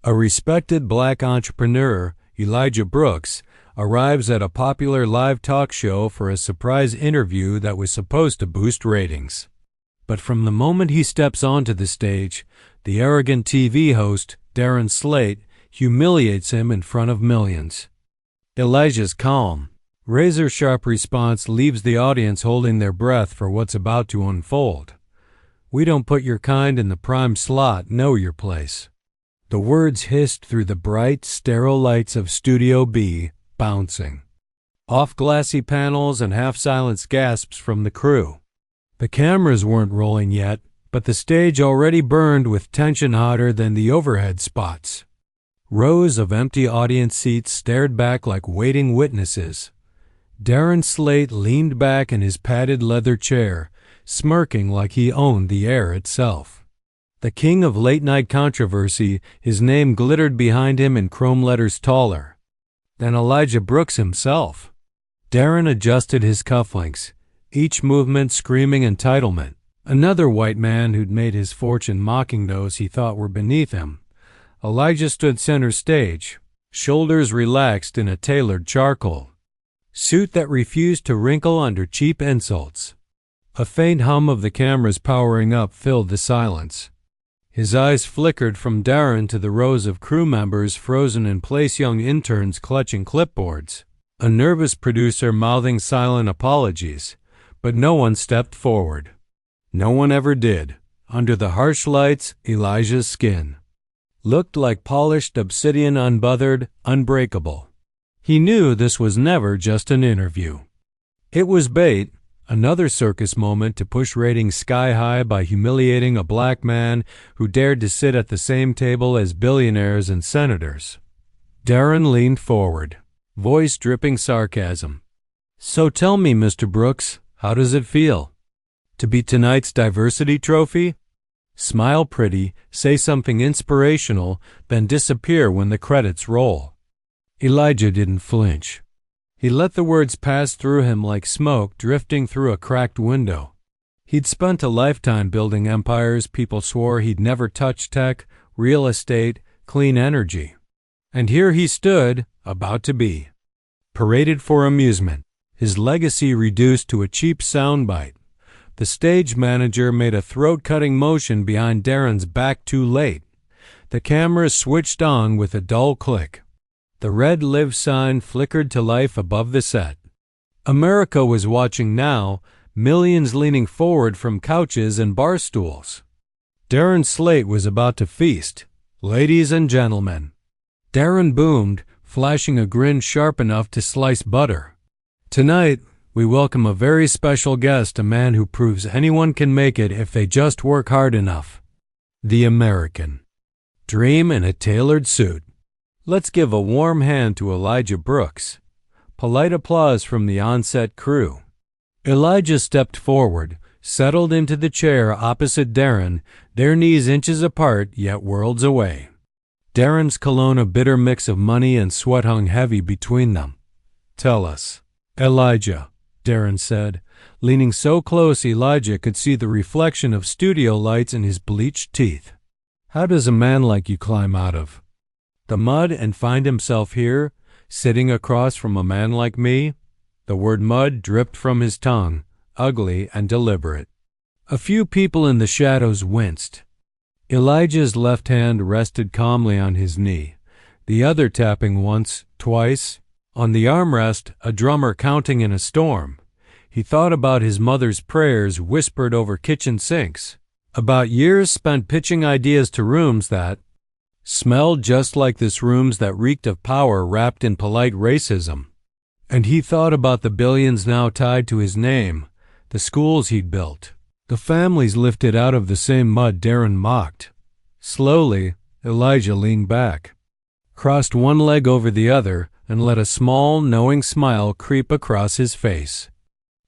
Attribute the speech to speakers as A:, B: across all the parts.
A: A respected black entrepreneur, Elijah Brooks, arrives at a popular live talk show for a surprise interview that was supposed to boost ratings. But from the moment he steps onto the stage, the arrogant TV host, Darren Slate, humiliates him in front of millions. Elijah's calm, razor-sharp response leaves the audience holding their breath for what's about to unfold. "We don't put your kind in the prime slot, know your place." The words hissed through the bright, sterile lights of Studio B, bouncing off glassy panels and half-silenced gasps from the crew. The cameras weren't rolling yet, but the stage already burned with tension hotter than the overhead spots. Rows of empty audience seats stared back like waiting witnesses. Darren Slate leaned back in his padded leather chair, smirking like he owned the air itself. The king of late-night controversy, his name glittered behind him in chrome letters taller than Elijah Brooks himself. Darren adjusted his cufflinks, each movement screaming entitlement. Another white man who'd made his fortune mocking those he thought were beneath him. Elijah stood center stage, shoulders relaxed in a tailored charcoal suit that refused to wrinkle under cheap insults. A faint hum of the cameras powering up filled the silence. His eyes flickered from Darren to the rows of crew members frozen in place, young interns clutching clipboards, a nervous producer mouthing silent apologies, but no one stepped forward. No one ever did. Under the harsh lights, Elijah's skin looked like polished obsidian, unbothered, unbreakable. He knew this was never just an interview. It was bait, another circus moment to push ratings sky high by humiliating a black man who dared to sit at the same table as billionaires and senators. Darren leaned forward, voice dripping sarcasm. "So tell me, Mr. Brooks, how does it feel to be tonight's diversity trophy? Smile pretty, say something inspirational, then disappear when the credits roll." Elijah didn't flinch. He let the words pass through him like smoke drifting through a cracked window. He'd spent a lifetime building empires people swore he'd never touch: tech, real estate, clean energy. And here he stood, about to be paraded for amusement, his legacy reduced to a cheap soundbite. The stage manager made a throat-cutting motion behind Darren's back too late. The cameras switched on with a dull click. The red "Live" sign flickered to life above the set. America was watching now, millions leaning forward from couches and bar stools. Darren Slate was about to feast. "Ladies and gentlemen." Darren boomed, flashing a grin sharp enough to slice butter. "Tonight, we welcome a very special guest, a man who proves anyone can make it if they just work hard enough. The American dream in a tailored suit. Let's give a warm hand to Elijah Brooks." Polite applause from the on-set crew. Elijah stepped forward, settled into the chair opposite Darren, their knees inches apart yet worlds away. Darren's cologne, a bitter mix of money and sweat, hung heavy between them. "Tell us, Elijah," Darren said, leaning so close Elijah could see the reflection of studio lights in his bleached teeth. "How does a man like you climb out of the mud and find himself here, sitting across from a man like me?" The word mud dripped from his tongue, ugly and deliberate. A few people in the shadows winced. Elijah's left hand rested calmly on his knee, the other tapping once, twice. On the armrest, a drummer counting in a storm. He thought about his mother's prayers whispered over kitchen sinks, about years spent pitching ideas to rooms that smelled just like this, rooms that reeked of power wrapped in polite racism. And he thought about the billions now tied to his name, the schools he'd built, the families lifted out of the same mud Darren mocked. Slowly, Elijah leaned back, crossed one leg over the other, and let a small, knowing smile creep across his face.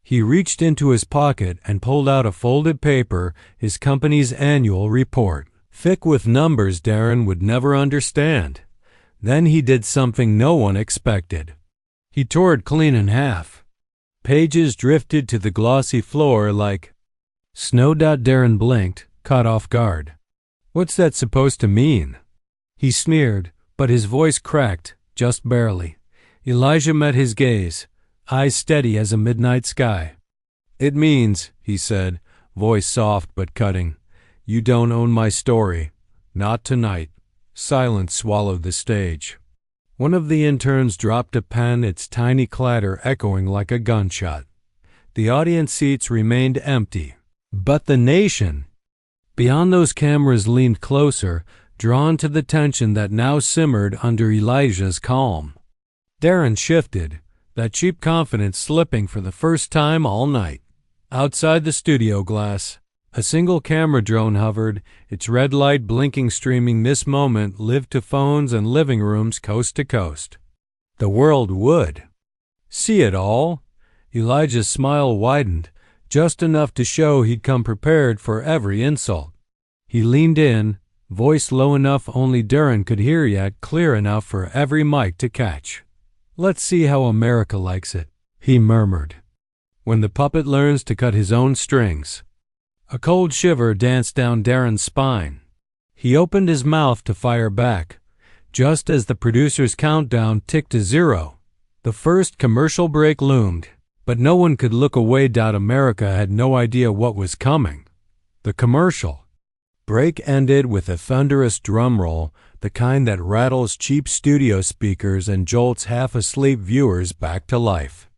A: He reached into his pocket and pulled out a folded paper, his company's annual report, thick with numbers Darren would never understand. Then he did something no one expected. He tore it clean in half. Pages drifted to the glossy floor like snow. Darren blinked, caught off guard. "What's that supposed to mean?" He sneered, but his voice cracked, just barely. Elijah met his gaze, eyes steady as a midnight sky. "It means," he said, voice soft but cutting, "you don't own my story. Not tonight." Silence swallowed the stage. One of the interns dropped a pen, its tiny clatter echoing like a gunshot. The audience seats remained empty. But the nation beyond those cameras leaned closer, drawn to the tension that now simmered under Elijah's calm. Darren shifted, that cheap confidence slipping for the first time all night. Outside the studio glass, a single camera drone hovered, its red light blinking, streaming this moment lived to phones and living rooms coast to coast. The world would see it all. Elijah's smile widened, just enough to show he'd come prepared for every insult. He leaned in, voice low enough only Darren could hear, yet clear enough for every mic to catch. "Let's see how America likes it," he murmured. "When the puppet learns to cut his own strings." A cold shiver danced down Darren's spine. He opened his mouth to fire back, just as the producer's countdown ticked to 0. The first commercial break loomed, but no one could look away. America had no idea what was coming. The commercial break ended with a thunderous drum roll, the kind that rattles cheap studio speakers and jolts half-asleep viewers back to life.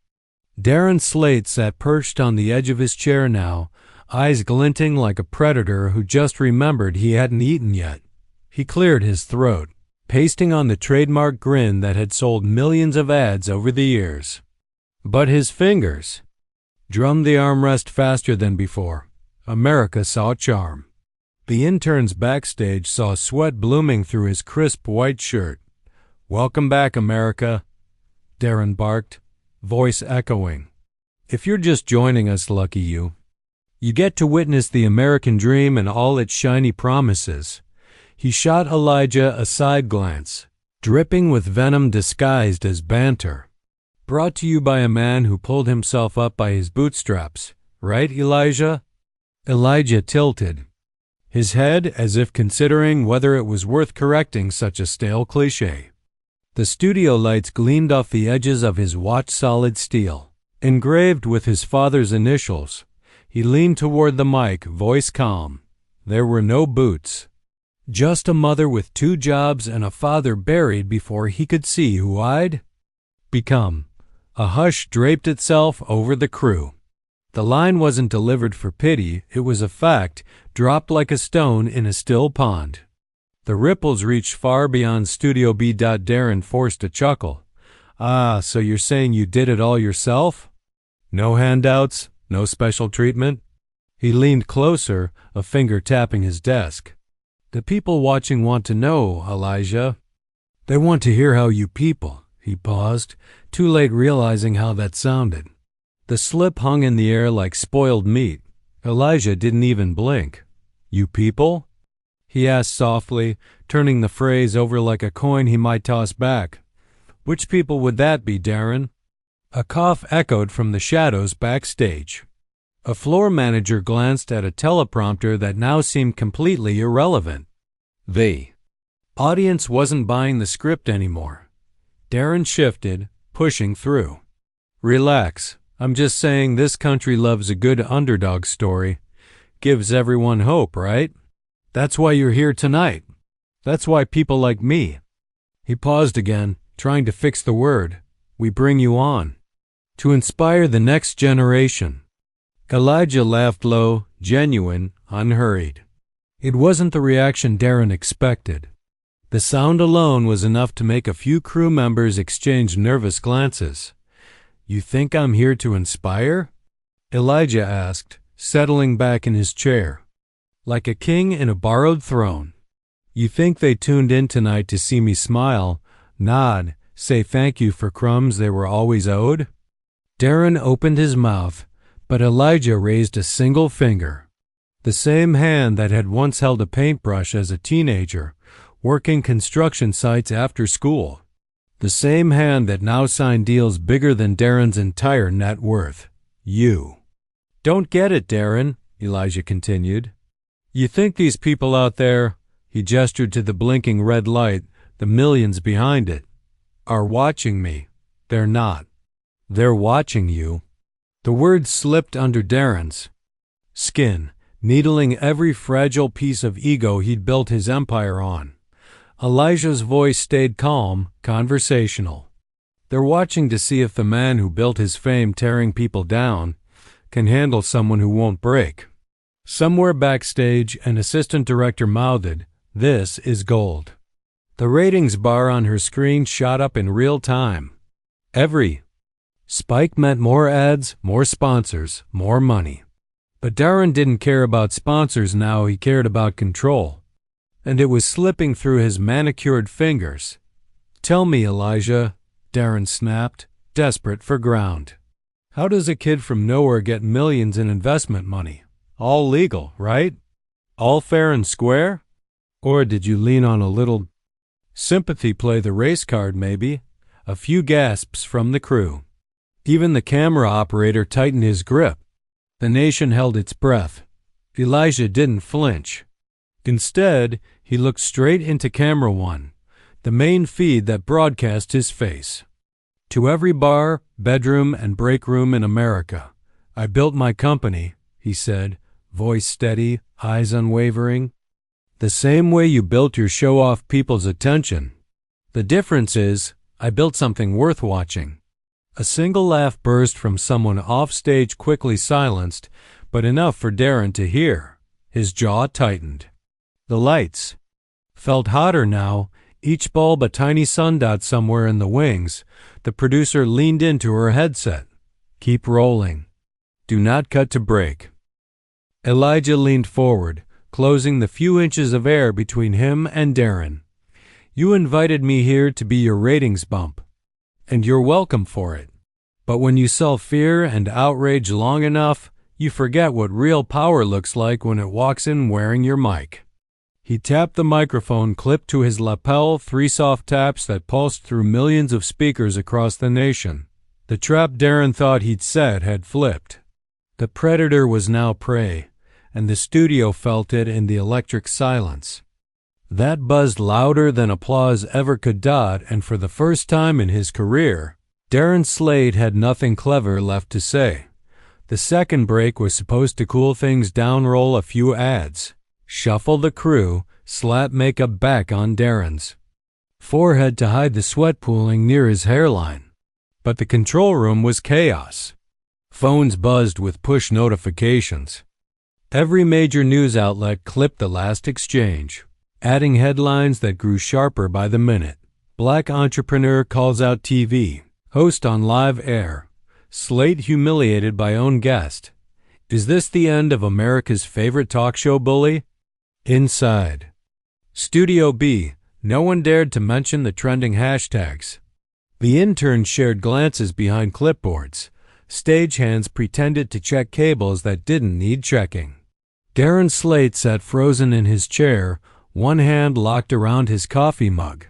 A: Darren Slate sat perched on the edge of his chair now, eyes glinting like a predator who just remembered he hadn't eaten yet. He cleared his throat, pasting on the trademark grin that had sold millions of ads over the years. But his fingers drummed the armrest faster than before. America saw charm. The interns backstage saw sweat blooming through his crisp white shirt. "Welcome back, America," Darren barked, voice echoing. "If you're just joining us, lucky you. You get to witness the American dream and all its shiny promises." He shot Elijah a side glance, dripping with venom disguised as banter. "Brought to you by a man who pulled himself up by his bootstraps, right, Elijah?" Elijah tilted his head as if considering whether it was worth correcting such a stale cliché. The studio lights gleamed off the edges of his watch, solid steel, engraved with his father's initials. He leaned toward the mic, voice calm. There were no boots. Just a mother with 2 jobs and a father buried before he could see who I'd become. A hush draped itself over the crew. The line wasn't delivered for pity, it was a fact, dropped like a stone in a still pond. The ripples reached far beyond Studio B. Darren forced a chuckle. "Ah, so you're saying you did it all yourself? No handouts? No special treatment?" He leaned closer, a finger tapping his desk. "The people watching want to know, Elijah. They want to hear how you people." He paused, too late realizing how that sounded. The slip hung in the air like spoiled meat. Elijah didn't even blink. "You people?" he asked softly, turning the phrase over like a coin he might toss back. "Which people would that be, Darren?" A cough echoed from the shadows backstage. A floor manager glanced at a teleprompter that now seemed completely irrelevant. The audience wasn't buying the script anymore. Darren shifted, pushing through. "Relax. I'm just saying this country loves a good underdog story. Gives everyone hope, right? That's why you're here tonight. That's why people like me." He paused again, trying to fix the word. "We bring you on to inspire the next generation." Elijah laughed low, genuine, unhurried. It wasn't the reaction Darren expected. The sound alone was enough to make a few crew members exchange nervous glances. "You think I'm here to inspire?" Elijah asked, settling back in his chair, like a king in a borrowed throne. "You think they tuned in tonight to see me smile, nod, say thank you for crumbs they were always owed?" Darren opened his mouth, but Elijah raised a single finger. The same hand that had once held a paintbrush as a teenager, working construction sites after school. The same hand that now signed deals bigger than Darren's entire net worth. "You don't get it, Darren," Elijah continued. "You think these people out there, He gestured to the blinking red light, the millions behind it. "Are watching me. They're not. They're watching you." The words slipped under Darren's skin, needling every fragile piece of ego he'd built his empire on. Elijah's voice stayed calm, conversational. "They're watching to see if the man who built his fame tearing people down can handle someone who won't break." Somewhere backstage, an assistant director mouthed, "This is gold." The ratings bar on her screen shot up in real time. Every spike meant more ads, more sponsors, more money. But Darren didn't care about sponsors now, he cared about control. And it was slipping through his manicured fingers. "Tell me, Elijah," Darren snapped, desperate for ground. "How does a kid from nowhere get millions in investment money? All legal, right? All fair and square? Or did you lean on a little sympathy, play the race card maybe?" A few gasps from the crew. Even the camera operator tightened his grip. The nation held its breath. Elijah didn't flinch. Instead, he looked straight into camera one, the main feed that broadcast his face. "To every bar, bedroom, and break room in America, I built my company," he said, voice steady, eyes unwavering. "The same way you built your show-off people's attention. The difference is, I built something worth watching." A single laugh burst from someone offstage, quickly silenced, but enough for Darren to hear. His jaw tightened. The lights felt hotter now, each bulb a tiny sundot somewhere in the wings. The producer leaned into her headset. "Keep rolling. Do not cut to break." Elijah leaned forward, closing the few inches of air between him and Darren. "You invited me here to be your ratings bump, and you're welcome for it. But when you sell fear and outrage long enough, you forget what real power looks like when it walks in wearing your mic." He tapped the microphone clipped to his lapel, 3 soft taps that pulsed through millions of speakers across the nation. The trap Darren thought he'd set had flipped. The predator was now prey, and the studio felt it in the electric silence. That buzzed louder than applause ever could. And for the first time in his career, Darren Slade had nothing clever left to say. The second break was supposed to cool things down, roll a few ads, shuffle the crew, slap makeup back on Darren's forehead to hide the sweat pooling near his hairline. But the control room was chaos. Phones buzzed with push notifications. Every major news outlet clipped the last exchange, adding headlines that grew sharper by the minute. Black entrepreneur calls out TV. Host on live air. Slate humiliated by own guest. Is this the end of America's favorite talk show bully? Inside Studio B, no one dared to mention the trending hashtags. The interns shared glances behind clipboards. Stagehands pretended to check cables that didn't need checking. Darren Slate sat frozen in his chair, one hand locked around his coffee mug,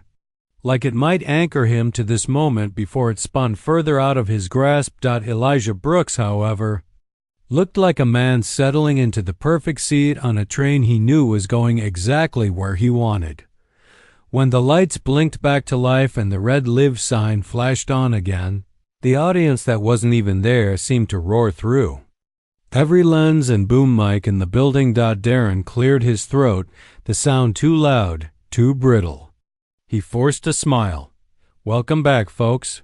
A: like it might anchor him to this moment before it spun further out of his grasp. Elijah Brooks, however, looked like a man settling into the perfect seat on a train he knew was going exactly where he wanted. When the lights blinked back to life and the red "Live" sign flashed on again, the audience that wasn't even there seemed to roar through. Every lens and boom mic in the building. Darren cleared his throat, the sound too loud, too brittle. He forced a smile. "Welcome back, folks.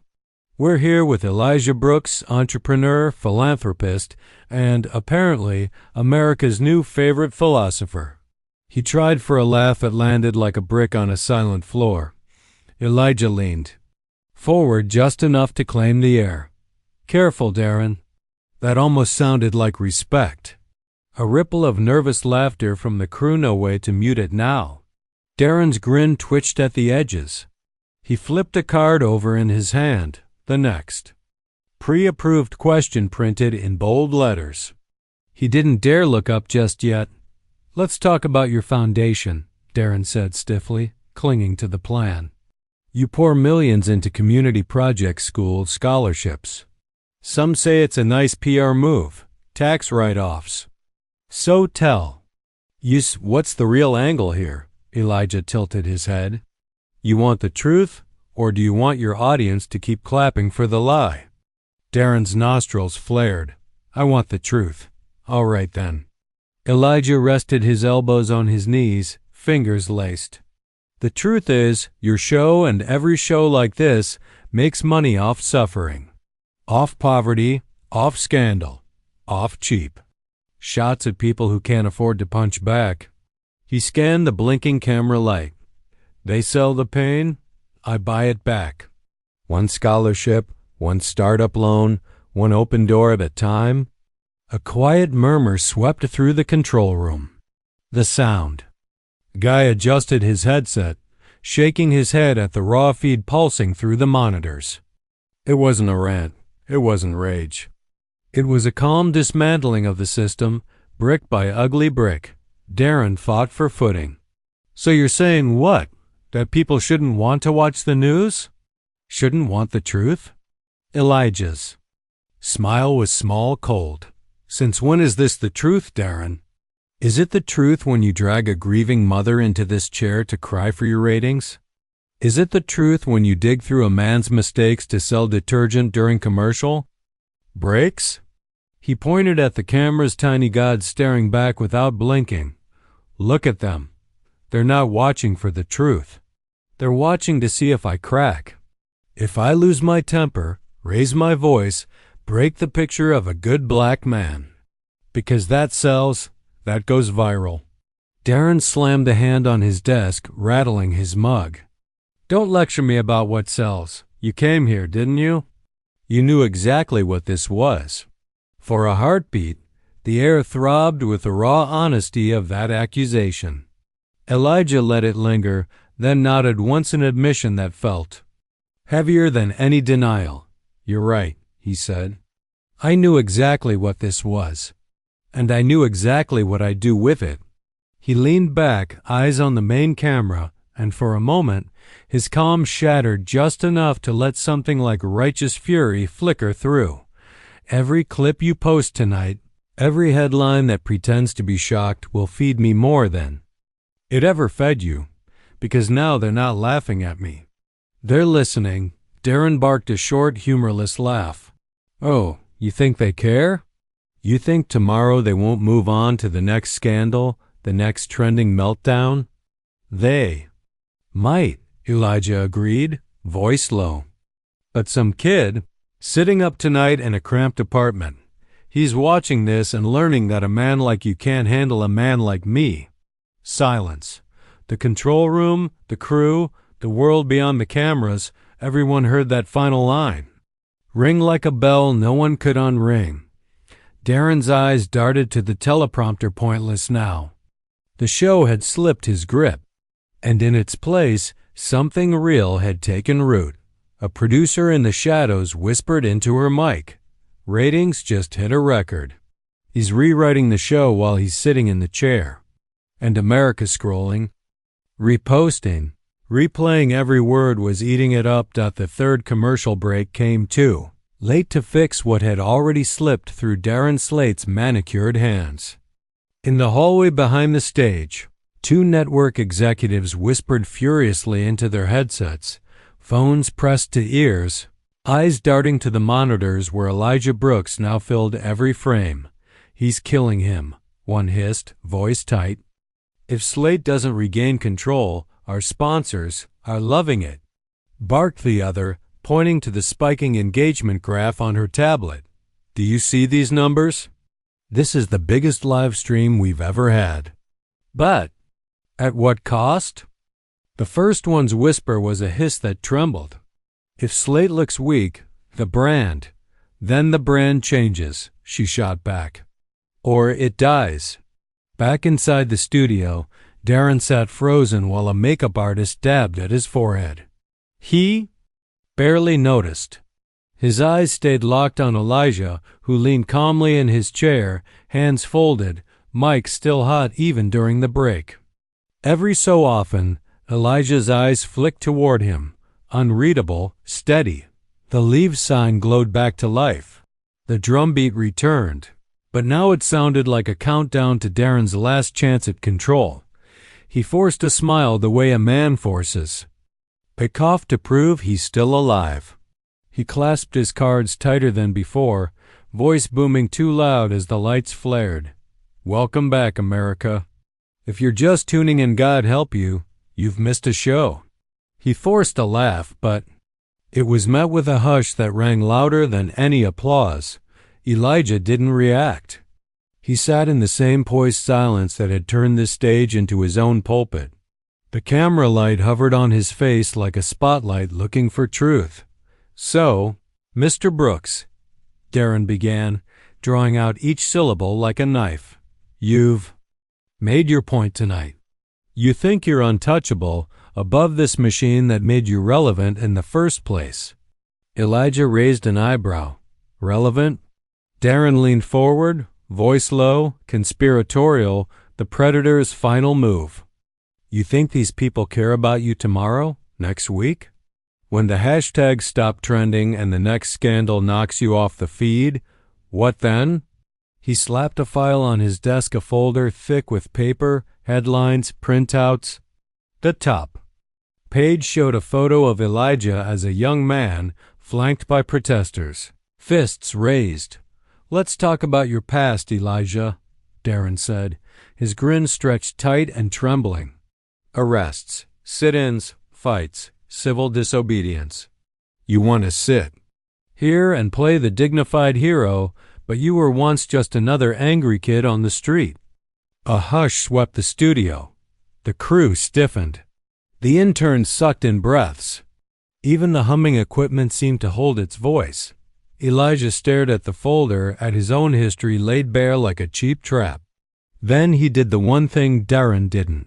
A: We're here with Elijah Brooks, entrepreneur, philanthropist, and, apparently, America's new favorite philosopher." He tried for a laugh that landed like a brick on a silent floor. Elijah leaned forward just enough to claim the air. "Careful, Darren." That almost sounded like respect. A ripple of nervous laughter from the crew, no way to mute it now. Darren's grin twitched at the edges. He flipped a card over in his hand. The next pre-approved question printed in bold letters. He didn't dare look up just yet. "Let's talk about your foundation," Darren said stiffly, clinging to the plan. "You pour millions into community projects, schools, scholarships. Some say it's a nice PR move, tax write-offs. So tell. What's the real angle here? Elijah tilted his head. You want the truth, or do you want your audience to keep clapping for the lie? Darren's nostrils flared. I want the truth. All right then. Elijah rested his elbows on his knees, fingers laced. The truth is, your show and every show like this makes money off suffering. Off poverty, off scandal, off cheap. Shots at people who can't afford to punch back. He scanned the blinking camera light. They sell the pain, I buy it back. One scholarship, one startup loan, one open door at a time. A quiet murmur swept through the control room. The sound. Guy adjusted his headset, shaking his head at the raw feed pulsing through the monitors. It wasn't a rant. It wasn't rage. It was a calm dismantling of the system, brick by ugly brick. Darren fought for footing. So you're saying what? That people shouldn't want to watch the news? Shouldn't want the truth? Elijah's smile was small, cold. Since when is this the truth, Darren? Is it the truth when you drag a grieving mother into this chair to cry for your ratings? Is it the truth when you dig through a man's mistakes to sell detergent during commercial breaks? He pointed at the camera's tiny gods staring back without blinking. Look at them. They're not watching for the truth. They're watching to see if I crack. If I lose my temper, raise my voice, break the picture of a good black man. Because that sells, that goes viral. Darren slammed a hand on his desk, rattling his mug. Don't lecture me about what sells. You came here, didn't you? You knew exactly what this was. For a heartbeat, the air throbbed with the raw honesty of that accusation. Elijah let it linger, then nodded once in admission that felt heavier than any denial. You're right, he said. I knew exactly what this was, and I knew exactly what I'd do with it. He leaned back, eyes on the main camera, and for a moment, his calm shattered just enough to let something like righteous fury flicker through. Every clip you post tonight, every headline that pretends to be shocked will feed me more than it ever fed you, because now they're not laughing at me. They're listening. Darren barked a short, humorless laugh. Oh, you think they care? You think tomorrow they won't move on to the next scandal, the next trending meltdown? They might, Elijah agreed, voice low. But some kid, sitting up tonight in a cramped apartment, he's watching this and learning that a man like you can't handle a man like me. Silence. The control room, the crew, the world beyond the cameras, everyone heard that final line. Ring like a bell no one could unring. Darren's eyes darted to the teleprompter, pointless now. The show had slipped his grip, and in its place, something real had taken root. A producer in the shadows whispered into her mic. Ratings just hit a record. He's rewriting the show while he's sitting in the chair. And America scrolling, reposting, replaying every word was eating it up. The third commercial break came too, late to fix what had already slipped through Darren Slate's manicured hands. In the hallway behind the stage, two network executives whispered furiously into their headsets, phones pressed to ears, eyes darting to the monitors where Elijah Brooks now filled every frame. He's killing him, one hissed, voice tight. If Slate doesn't regain control, our sponsors are loving it, barked the other, pointing to the spiking engagement graph on her tablet. Do you see these numbers? This is the biggest live stream we've ever had. But at what cost? The first one's whisper was a hiss that trembled. If Slate looks weak, then the brand changes, she shot back. Or it dies. Back inside the studio, Darren sat frozen while a makeup artist dabbed at his forehead. He barely noticed. His eyes stayed locked on Elijah, who leaned calmly in his chair, hands folded, mic still hot even during the break. Every so often, Elijah's eyes flicked toward him, unreadable, steady. The leave sign glowed back to life. The drumbeat returned, but now it sounded like a countdown to Darren's last chance at control. He forced a smile the way a man forces. A cough to prove he's still alive. He clasped his cards tighter than before, voice booming too loud as the lights flared. Welcome back, America. If you're just tuning in, God help you, you've missed a show. He forced a laugh, but it was met with a hush that rang louder than any applause. Elijah didn't react. He sat in the same poised silence that had turned this stage into his own pulpit. The camera light hovered on his face like a spotlight looking for truth. So, Mr. Brooks, Darren began, drawing out each syllable like a knife. You've made your point tonight. You think you're untouchable, above this machine that made you relevant in the first place. Elijah raised an eyebrow. Relevant? Darren leaned forward, voice low, conspiratorial, the predator's final move. You think these people care about you tomorrow? Next week? When the hashtags stop trending and the next scandal knocks you off the feed, what then? He slapped a file on his desk, a folder thick with paper, headlines, printouts. The top page showed a photo of Elijah as a young man, flanked by protesters, fists raised. Let's talk about your past, Elijah, Darren said, his grin stretched tight and trembling. Arrests, sit-ins, fights, civil disobedience. You want to sit here and play the dignified hero, but you were once just another angry kid on the street. A hush swept the studio. The crew stiffened. The interns sucked in breaths. Even the humming equipment seemed to hold its voice. Elijah stared at the folder, at his own history laid bare like a cheap trap. Then he did the one thing Darren didn't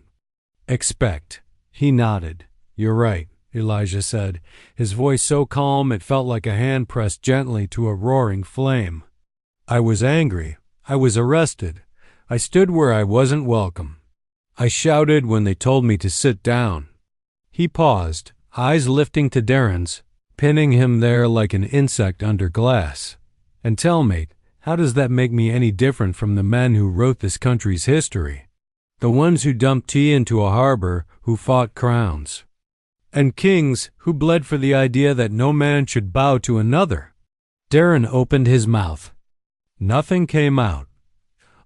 A: expect. He nodded. You're right, Elijah said, his voice so calm it felt like a hand pressed gently to a roaring flame. I was angry. I was arrested. I stood where I wasn't welcome. I shouted when they told me to sit down. He paused, eyes lifting to Darren's, pinning him there like an insect under glass. And tell me, how does that make me any different from the men who wrote this country's history? The ones who dumped tea into a harbor, who fought crowns. And kings who bled for the idea that no man should bow to another. Darren opened his mouth. Nothing came out.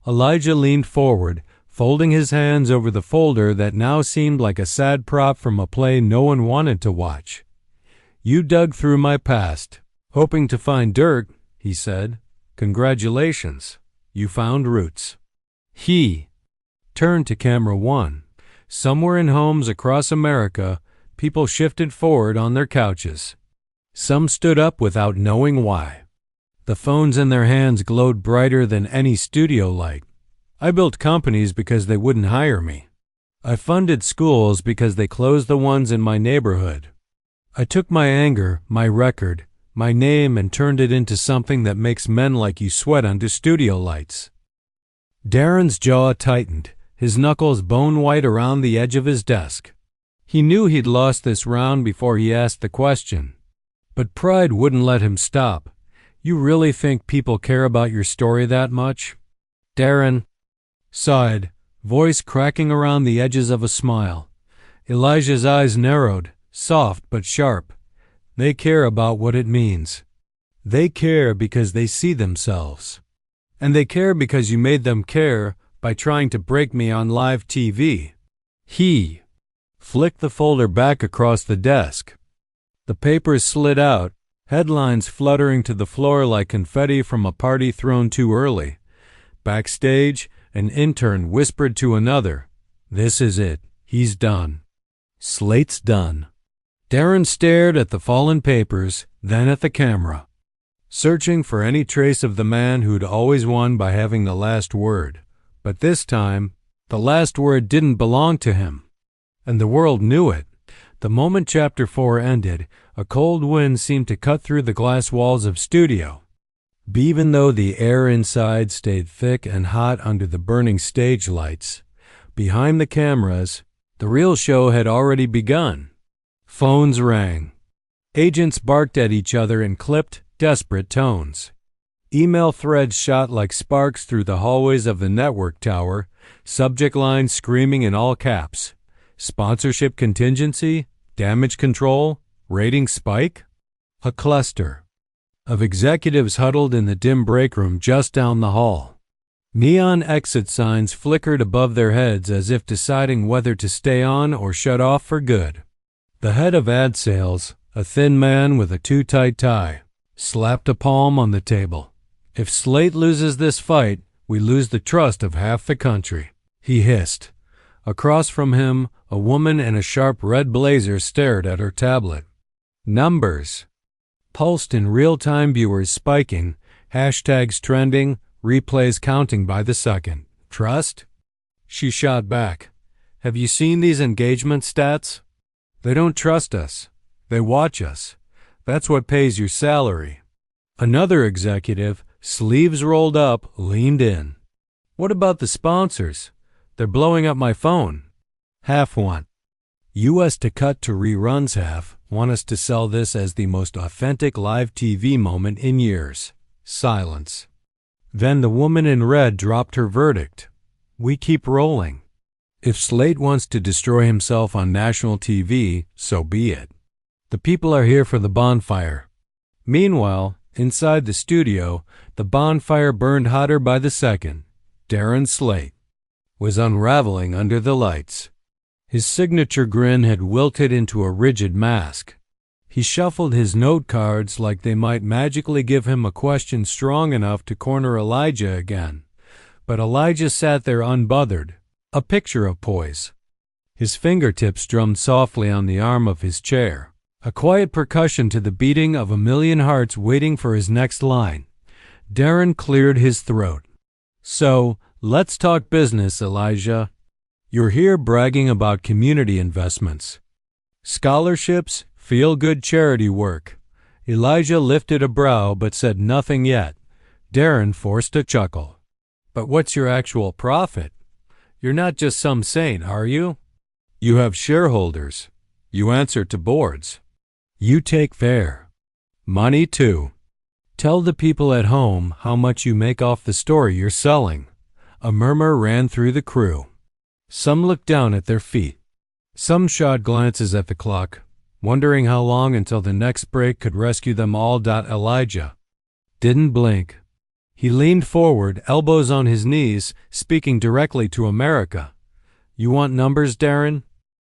A: Elijah leaned forward, folding his hands over the folder that now seemed like a sad prop from a play no one wanted to watch. You dug through my past, hoping to find dirt, he said. Congratulations, you found roots. He turned to camera one. Somewhere in homes across America, people shifted forward on their couches. Some stood up without knowing why. The phones in their hands glowed brighter than any studio light. I built companies because they wouldn't hire me. I funded schools because they closed the ones in my neighborhood. I took my anger, my record, my name, and turned it into something that makes men like you sweat under studio lights. Darren's jaw tightened, his knuckles bone-white around the edge of his desk. He knew he'd lost this round before he asked the question. But pride wouldn't let him stop. You really think people care about your story that much? Darren sighed, voice cracking around the edges of a smile. Elijah's eyes narrowed, soft but sharp. They care about what it means. They care because they see themselves. And they care because you made them care by trying to break me on live TV. He flicked the folder back across the desk. The papers slid out, headlines fluttering to the floor like confetti from a party thrown too early. Backstage, an intern whispered to another, "This is it. He's done. Slate's done." Darren stared at the fallen papers, then at the camera, searching for any trace of the man who'd always won by having the last word. But this time, the last word didn't belong to him. And the world knew it. The moment Chapter 4 ended, a cold wind seemed to cut through the glass walls of studio. Even though the air inside stayed thick and hot under the burning stage lights, behind the cameras, the real show had already begun. Phones rang. Agents barked at each other in clipped, desperate tones. Email threads shot like sparks through the hallways of the network tower, Subject line screaming in all caps. Sponsorship contingency? Damage control? Rating spike? A cluster of executives huddled in the dim break room just down the hall. Neon exit signs flickered above their heads as if deciding whether to stay on or shut off for good. The head of ad sales, a thin man with a too-tight tie, slapped a palm on the table. "If Slate loses this fight, we lose the trust of half the country," he hissed. Across from him, a woman in a sharp red blazer stared at her tablet. Numbers pulsed in real-time, viewers spiking, hashtags trending, replays counting by the second. "Trust?" She shot back. "Have you seen these engagement stats? They don't trust us. They watch us. That's what pays your salary." Another executive, sleeves rolled up, leaned in. "What about the sponsors? They're blowing up my phone." Half want us to cut to reruns, half want us to sell this as the most authentic live TV moment in years. Silence. Then the woman in red dropped her verdict. "We keep rolling. If Slate wants to destroy himself on national TV, so be it. The people are here for the bonfire." Meanwhile, inside the studio, the bonfire burned hotter by the second. Darren Slate was unraveling under the lights. His signature grin had wilted into a rigid mask. He shuffled his note cards like they might magically give him a question strong enough to corner Elijah again. But Elijah sat there unbothered, a picture of poise. His fingertips drummed softly on the arm of his chair, a quiet percussion to the beating of a million hearts waiting for his next line. Darren cleared his throat. "So, let's talk business, Elijah. You're here bragging about community investments, scholarships, feel-good charity work." Elijah lifted a brow but said nothing yet. Darren forced a chuckle. "But what's your actual profit? You're not just some saint, are you? You have shareholders. You answer to boards. You take fair money too. Tell the people at home how much you make off the story you're selling." A murmur ran through the crew. Some looked down at their feet. Some shot glances at the clock, wondering how long until the next break could rescue them all. Elijah didn't blink. He leaned forward, elbows on his knees, speaking directly to America. "You want numbers, Darren?"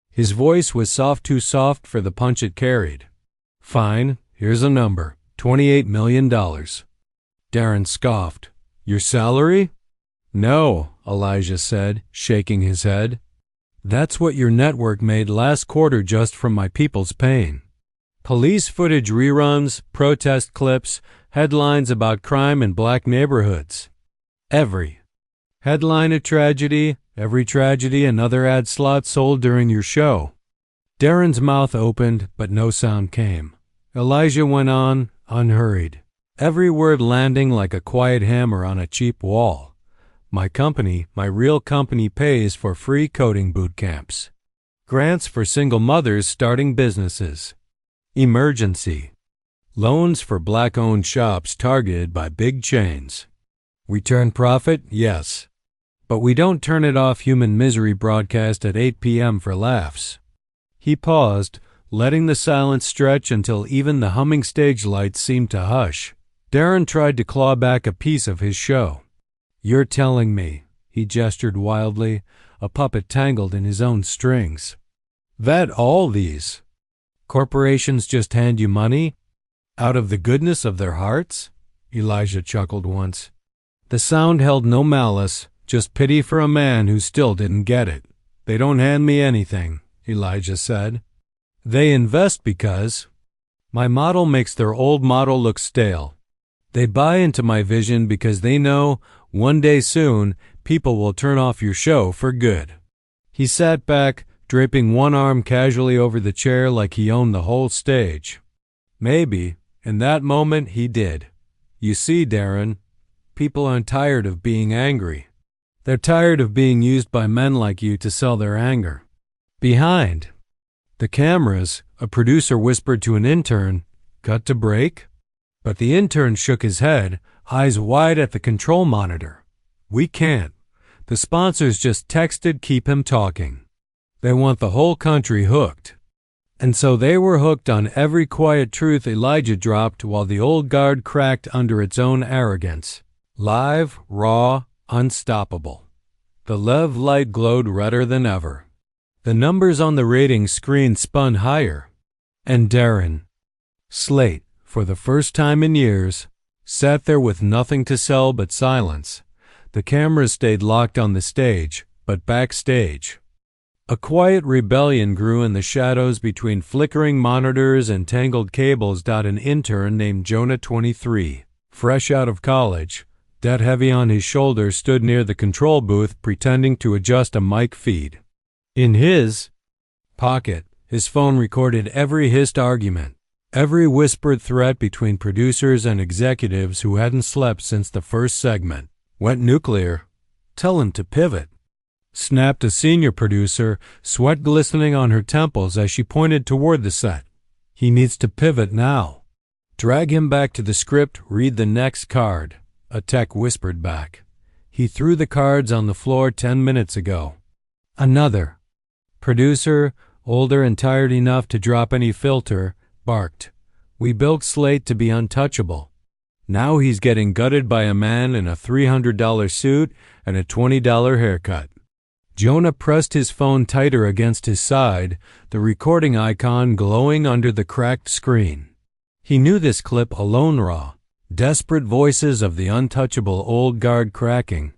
A: His voice was too soft for the punch it carried. "Fine, here's a number. $28 million. Darren scoffed. "Your salary?" "No," Elijah said, shaking his head. "That's what your network made last quarter just from my people's pain. Police footage reruns, protest clips, headlines about crime in black neighborhoods. Every headline a tragedy, every tragedy another ad slot sold during your show." Darren's mouth opened, but no sound came. Elijah went on, unhurried, every word landing like a quiet hammer on a cheap wall. "My company, my real company, pays for free coding boot camps, grants for single mothers starting businesses, emergency loans for black-owned shops targeted by big chains. We turn profit, yes, but we don't turn it off human misery broadcast at 8 p.m. for laughs." He paused, letting the silence stretch until even the humming stage lights seemed to hush. Darren tried to claw back a piece of his show. "You're telling me," he gestured wildly, a puppet tangled in his own strings, "that all these corporations just hand you money out of the goodness of their hearts?" Elijah chuckled once. The sound held no malice, just pity for a man who still didn't get it. "They don't hand me anything," Elijah said. "They invest because my model makes their old model look stale. They buy into my vision because they know one day soon people will turn off your show for good." He sat back, draping one arm casually over the chair like he owned the whole stage. Maybe, in that moment, he did. "You see, Darren, people aren't tired of being angry. They're tired of being used by men like you to sell their anger. Behind the cameras," a producer whispered to an intern, "cut to break?" But the intern shook his head, eyes wide at the control monitor. "We can't. The sponsors just texted keep him talking. They want the whole country hooked. And so they were hooked on every quiet truth Elijah dropped while the old guard cracked under its own arrogance. Live, raw, unstoppable. The Lev light glowed redder than ever. The numbers on the ratings screen spun higher. And Darren Slate, for the first time in years, sat there with nothing to sell but silence. The cameras stayed locked on the stage, but backstage. A quiet rebellion grew in the shadows between flickering monitors and tangled cables. An intern named Jonah, 23, fresh out of college, debt heavy on his shoulders, stood near the control booth pretending to adjust a mic feed. In his pocket, his phone recorded every hissed argument, every whispered threat between producers and executives who hadn't slept since the first segment. Went nuclear. Tell him to pivot. Snapped a senior producer, sweat glistening on her temples as she pointed toward the set. He needs to pivot now. Drag him back to the script, read the next card, a tech whispered back. He threw the cards on the floor 10 minutes ago. Another producer, older and tired enough to drop any filter, barked. We built Slate to be untouchable. Now he's getting gutted by a man in a $300 suit and a $20 haircut. Jonah pressed his phone tighter against his side, the recording icon glowing under the cracked screen. He knew this clip alone raw, desperate voices of the untouchable old guard cracking,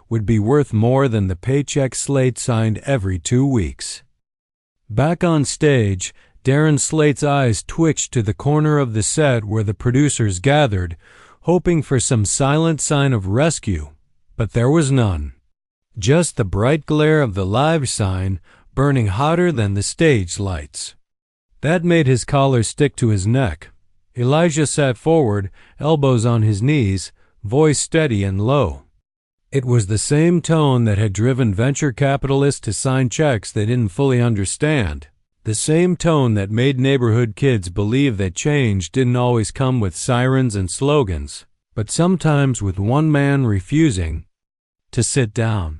A: would be worth more than the paycheck Slate signed every 2 weeks. Back on stage, Darren Slate's eyes twitched to the corner of the set where the producers gathered, hoping for some silent sign of rescue, but there was none. Just the bright glare of the live sign burning hotter than the stage lights. That made his collar stick to his neck. Elijah sat forward, elbows on his knees, voice steady and low. It was the same tone that had driven venture capitalists to sign checks they didn't fully understand. The same tone that made neighborhood kids believe that change didn't always come with sirens and slogans, but sometimes with one man refusing to sit down.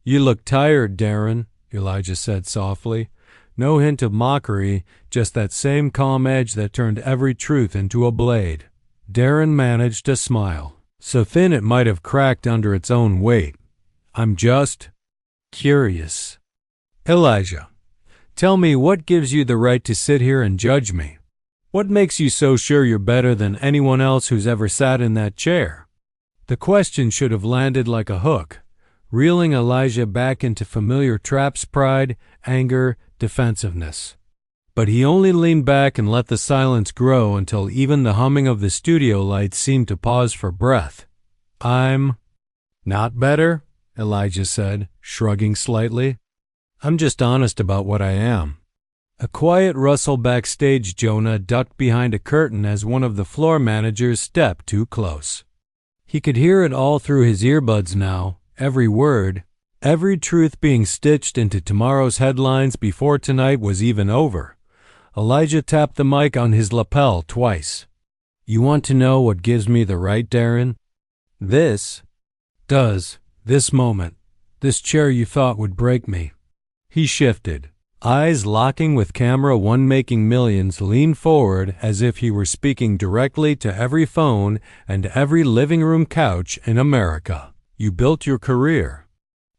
A: You look tired, Darren, Elijah said softly. No hint of mockery, just that same calm edge that turned every truth into a blade. Darren managed a smile, so thin it might have cracked under its own weight. I'm just curious. Elijah, tell me what gives you the right to sit here and judge me? What makes you so sure you're better than anyone else who's ever sat in that chair? The question should have landed like a hook, reeling Elijah back into familiar traps: pride, anger, defensiveness. But he only leaned back and let the silence grow until even the humming of the studio lights seemed to pause for breath. I'm not better, Elijah said, shrugging slightly. I'm just honest about what I am. A quiet rustle backstage. Jonah ducked behind a curtain as one of the floor managers stepped too close. He could hear it all through his earbuds now, every word, every truth being stitched into tomorrow's headlines before tonight was even over. Elijah tapped the mic on his lapel twice. You want to know what gives me the right, Darren? This moment, this chair you thought would break me. He shifted, eyes locking with camera one making millions, leaned forward as if he were speaking directly to every phone and every living room couch in America. You built your career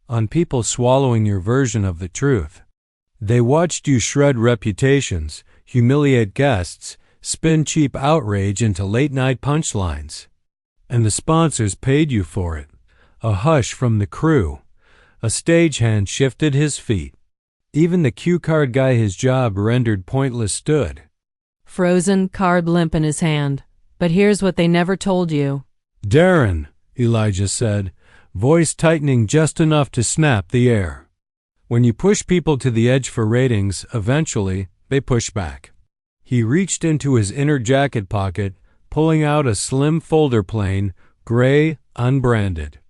A: on people swallowing your version of the truth. They watched you shred reputations, humiliate guests, spin cheap outrage into late-night punchlines. And the sponsors paid you for it. A hush from the crew. A stagehand shifted his feet. Even the cue card guy his job rendered pointless stood.
B: Frozen, card limp in his hand. But here's what they never told you.
A: Darren, Elijah said, voice tightening just enough to snap the air. When you push people to the edge for ratings, eventually, they push back. He reached into his inner jacket pocket, pulling out a slim folder plane, gray, unbranded.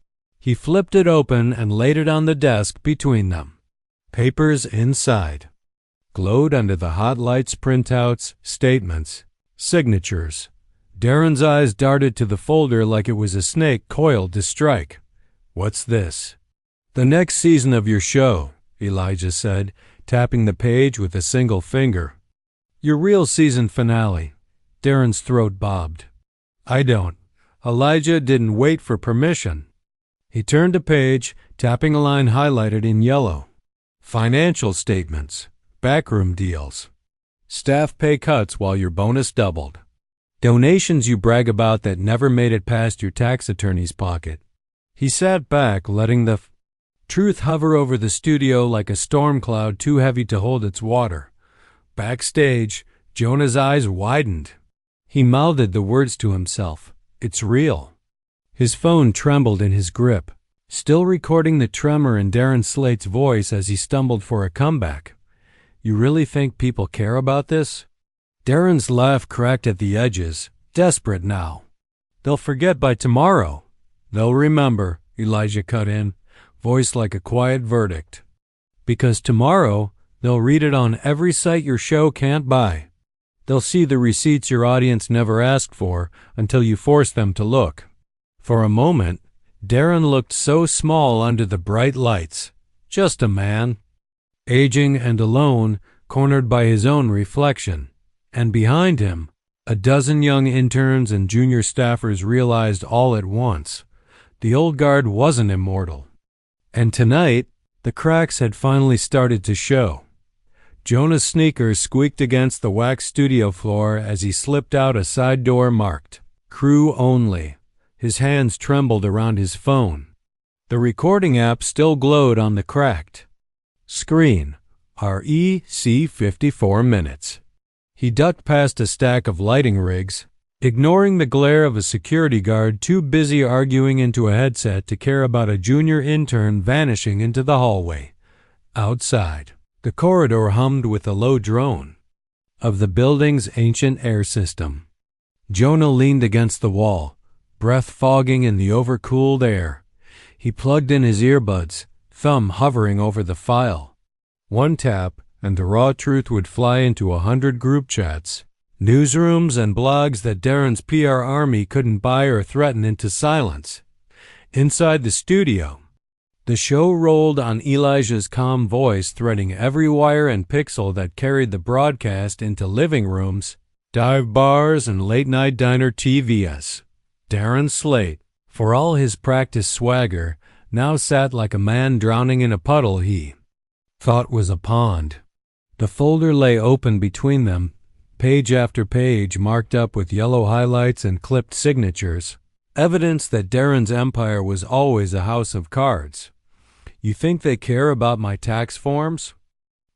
A: He flipped it open and laid it on the desk between them. Papers inside. Glowed under the hot lights: printouts, statements, signatures. Darren's eyes darted to the folder like it was a snake coiled to strike. What's this? "The next season of your show," Elijah said, tapping the page with a single finger. "Your real season finale." Darren's throat bobbed. "I don't." Elijah didn't wait for permission. He turned a page, tapping a line highlighted in yellow. "Financial statements. Backroom deals. Staff pay cuts while your bonus doubled. Donations you brag about that never made it past your tax attorney's pocket." He sat back, letting the truth hover over the studio like a storm cloud too heavy to hold its water. Backstage, Jonah's eyes widened. He mouthed the words to himself. "It's real." His phone trembled in his grip, still recording the tremor in Darren Slate's voice as he stumbled for a comeback. "You really think people care about this?" Darren's laugh cracked at the edges, desperate now. "They'll forget by tomorrow." "They'll remember," Elijah cut in, voice like a quiet verdict. "Because tomorrow, they'll read it on every site your show can't buy. They'll see the receipts your audience never asked for until you force them to look." For a moment, Darren looked so small under the bright lights. Just a man, aging and alone, cornered by his own reflection. And behind him, a dozen young interns and junior staffers realized all at once. The old guard wasn't immortal. And tonight, the cracks had finally started to show. Jonah's sneakers squeaked against the wax studio floor as he slipped out a side door marked "Crew Only." His hands trembled around his phone. The recording app still glowed on the cracked screen. REC 54 minutes. He ducked past a stack of lighting rigs, ignoring the glare of a security guard too busy arguing into a headset to care about a junior intern vanishing into the hallway. Outside, the corridor hummed with a low drone of the building's ancient air system. Jonah leaned against the wall, breath fogging in the overcooled air. He plugged in his earbuds, thumb hovering over the file. One tap, and the raw truth would fly into 100 group chats, newsrooms, and blogs that Darren's PR army couldn't buy or threaten into silence. Inside the studio, the show rolled on Elijah's calm voice, threading every wire and pixel that carried the broadcast into living rooms, dive bars, and late-night diner TVs. Darren Slate, for all his practiced swagger, now sat like a man drowning in a puddle he thought was a pond. The folder lay open between them, page after page marked up with yellow highlights and clipped signatures, evidence that Darren's empire was always a house of cards. "You think they care about my tax forms?"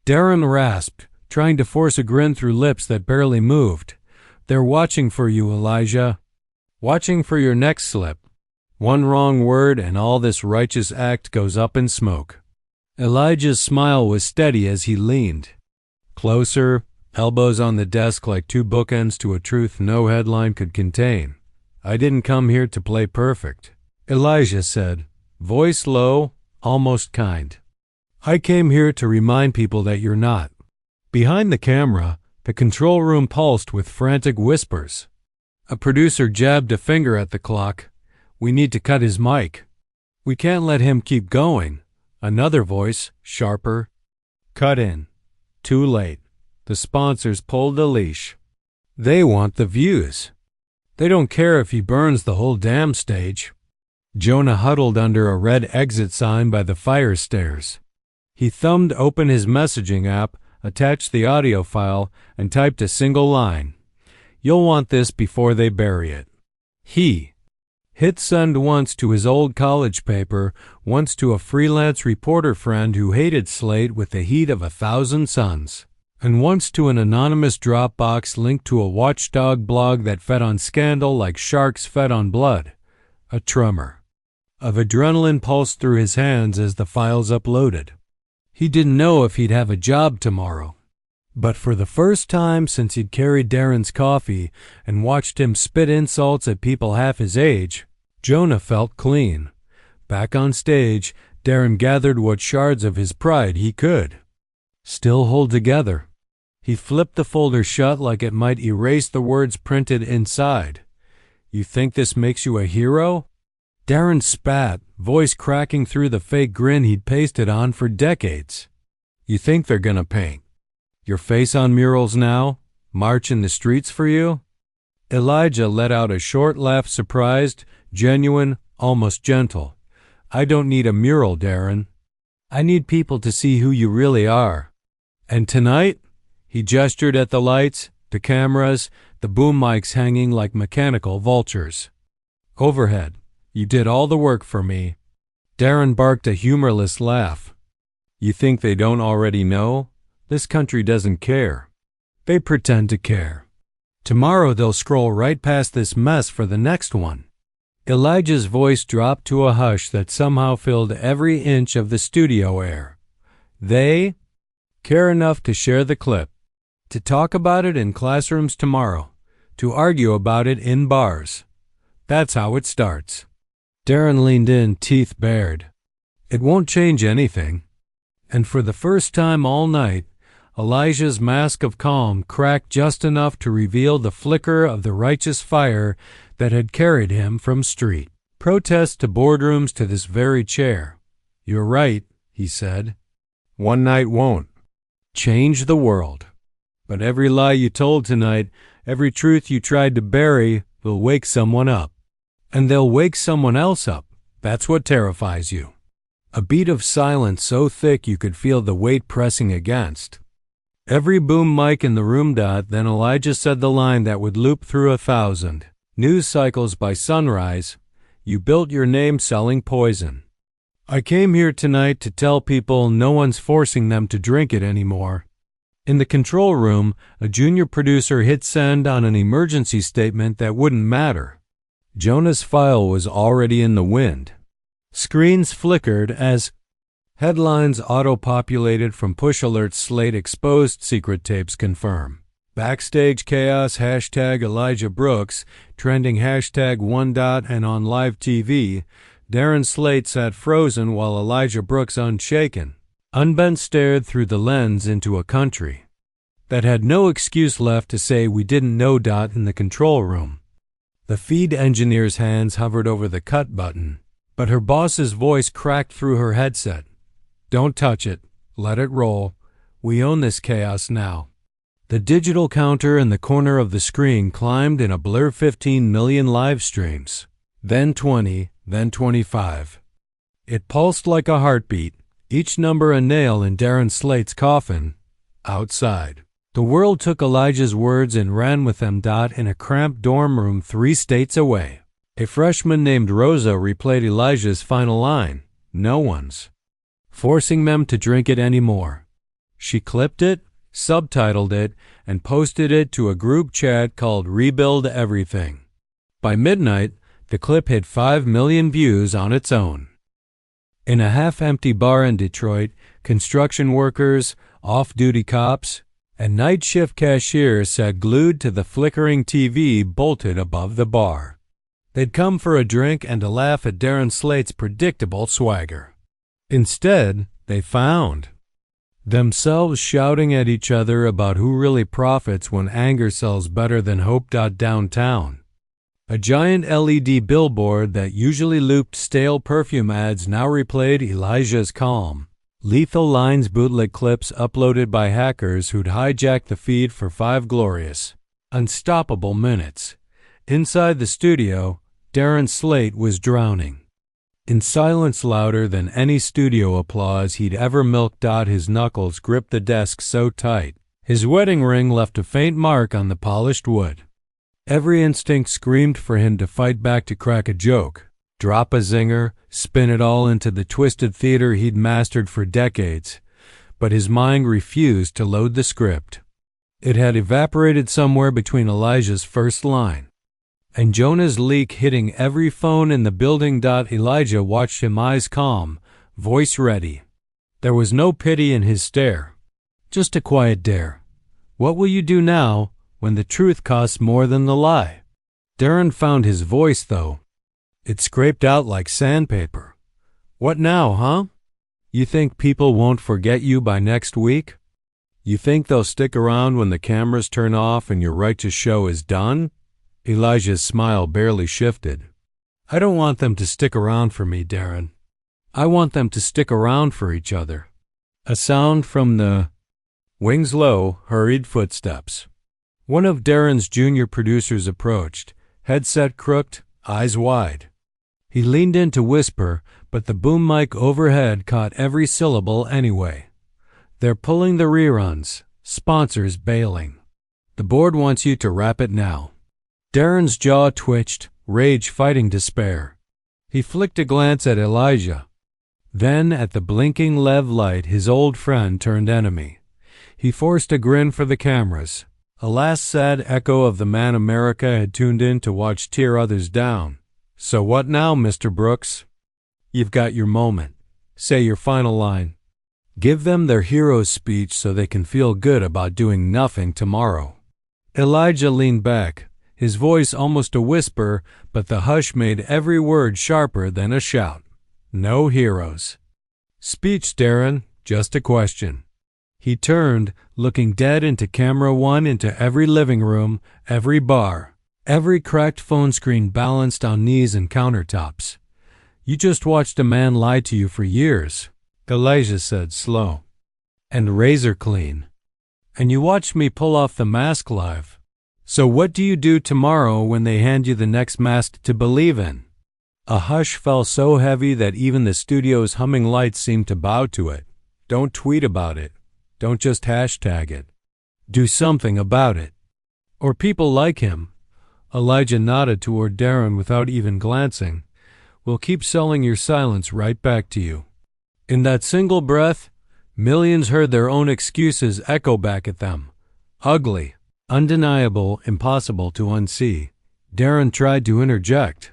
A: Darren rasped, trying to force a grin through lips that barely moved. "They're watching for you, Elijah. Watching for your next slip. One wrong word and all this righteous act goes up in smoke." Elijah's smile was steady as he leaned closer, elbows on the desk like two bookends to a truth no headline could contain. "I didn't come here to play perfect," Elijah said, voice low, almost kind. "I came here to remind people that you're not." Behind the camera, the control room pulsed with frantic whispers. A producer jabbed a finger at the clock. "We need to cut his mic. We can't let him keep going." Another voice, sharper, cut in. Too late. The sponsors pulled the leash. They want the views. They don't care if he burns the whole damn stage. Jonah huddled under a red exit sign by the fire stairs. He thumbed open his messaging app, attached the audio file, and typed a single line. "You'll want this before they bury it." He hit send once to his old college paper, once to a freelance reporter friend who hated Slate with the heat of 1,000 suns, and once to an anonymous Dropbox linked to a watchdog blog that fed on scandal like sharks fed on blood. A tremor of adrenaline pulsed through his hands as the files uploaded. He didn't know if he'd have a job tomorrow. But for the first time since he'd carried Darren's coffee and watched him spit insults at people half his age, Jonah felt clean. Back on stage, Darren gathered what shards of his pride he could still hold together. He flipped the folder shut like it might erase the words printed inside. "You think this makes you a hero?" Darren spat, voice cracking through the fake grin he'd pasted on for decades. You think they're gonna paint your face on murals now? March in the streets for you? Elijah let out a short laugh, surprised, genuine, almost gentle. I don't need a mural, Darren. I need people to see who you really are. And tonight, he gestured at the lights, the cameras, the boom mics hanging like mechanical vultures. Overhead, you did all the work for me. Darren barked a humorless laugh. You think they don't already know? This country doesn't care. They pretend to care. Tomorrow they'll scroll right past this mess for the next one. Elijah's voice dropped to a hush that somehow filled every inch of the studio air. They care enough to share the clip, to talk about it in classrooms tomorrow, to argue about it in bars. That's how it starts. Darren leaned in, teeth bared. It won't change anything. And for the first time all night, Elijah's mask of calm cracked just enough to reveal the flicker of the righteous fire that had carried him from street protests to boardrooms to this very chair. You're right, he said. One night won't change the world. But every lie you told tonight, every truth you tried to bury, will wake someone up. And they'll wake someone else up. That's what terrifies you. A beat of silence so thick you could feel the weight pressing against. Every boom mic in the room. Then Elijah said the line that would loop through 1,000 news cycles by sunrise. You built your name selling poison. I came here tonight to tell people no one's forcing them to drink it anymore. In the control room, a junior producer hit send on an emergency statement that wouldn't matter. Jonah's file was already in the wind. Screens flickered as headlines auto-populated from push alerts. Slate exposed, secret tapes confirm. Backstage chaos, hashtag Elijah Brooks, trending hashtag 1. And on live TV, Darren Slate sat frozen while Elijah Brooks, unshaken, unbent, stared through the lens into a country that had no excuse left to say we didn't know. In the control room, the feed engineer's hands hovered over the cut button, but her boss's voice cracked through her headset. Don't touch it. Let it roll. We own this chaos now. The digital counter in the corner of the screen climbed in a blur. 15 million live streams. Then 20, then 25. It pulsed like a heartbeat, each number a nail in Darren Slate's coffin. Outside, the world took Elijah's words and ran with them. In a cramped dorm room 3 states away, a freshman named Rosa replayed Elijah's final line. No one's forcing them to drink it anymore. She clipped it, subtitled it, and posted it to a group chat called Rebuild Everything. By midnight, the clip hit 5 million views on its own. In a half-empty bar in Detroit, construction workers, off-duty cops, and night shift cashiers sat glued to the flickering TV bolted above the bar. They'd come for a drink and a laugh at Darren Slate's predictable swagger. Instead, they found themselves shouting at each other about who really profits when anger sells better than hope. Downtown, a giant LED billboard that usually looped stale perfume ads now replayed Elijah's calm, lethal lines, bootleg clips uploaded by hackers who'd hijacked the feed for 5 glorious, unstoppable minutes. Inside the studio, Darren Slate was drowning in silence louder than any studio applause he'd ever milked. His knuckles gripped the desk so tight, his wedding ring left a faint mark on the polished wood. Every instinct screamed for him to fight back, to crack a joke, drop a zinger, spin it all into the twisted theater he'd mastered for decades. But his mind refused to load the script. It had evaporated somewhere between Elijah's first line and Jonah's leak hitting every phone in the building. Elijah watched him, eyes calm, voice ready. There was no pity in his stare, just a quiet dare. What will you do now when the truth costs more than the lie? Darren found his voice, though. It scraped out like sandpaper. What now, huh? You think people won't forget you by next week? You think they'll stick around when the cameras turn off and your righteous show is done? Elijah's smile barely shifted. I don't want them to stick around for me, Darren. I want them to stick around for each other. A sound from the wings low, hurried footsteps. One of Darren's junior producers approached, headset crooked, eyes wide. He leaned in to whisper, but the boom mic overhead caught every syllable anyway. They're pulling the reruns. Sponsors bailing. The board wants you to wrap it now. Darren's jaw twitched, rage fighting despair. He flicked a glance at Elijah. Then, at the blinking lev light, his old friend turned enemy. He forced a grin for the cameras, a last sad echo of the man America had tuned in to watch tear others down. So what now, Mr. Brooks? You've got your moment. Say your final line. Give them their hero's speech so they can feel good about doing nothing tomorrow. Elijah leaned back, his voice almost a whisper, but the hush made every word sharper than a shout. No heroes. Speech, Darren, just a question. He turned, looking dead into camera one, into every living room, every bar, every cracked phone screen balanced on knees and countertops. You just watched a man lie to you for years, Elijah said, slow and razor clean. And you watched me pull off the mask live. So what do you do tomorrow when they hand you the next mask to believe in? A hush fell so heavy that even the studio's humming lights seemed to bow to it. Don't tweet about it. Don't just hashtag it. Do something about it. Or people like him. Elijah nodded toward Darren without even glancing. Will keep selling your silence right back to you. In that single breath, millions heard their own excuses echo back at them. Ugly, undeniable, impossible to unsee. Darren tried to interject,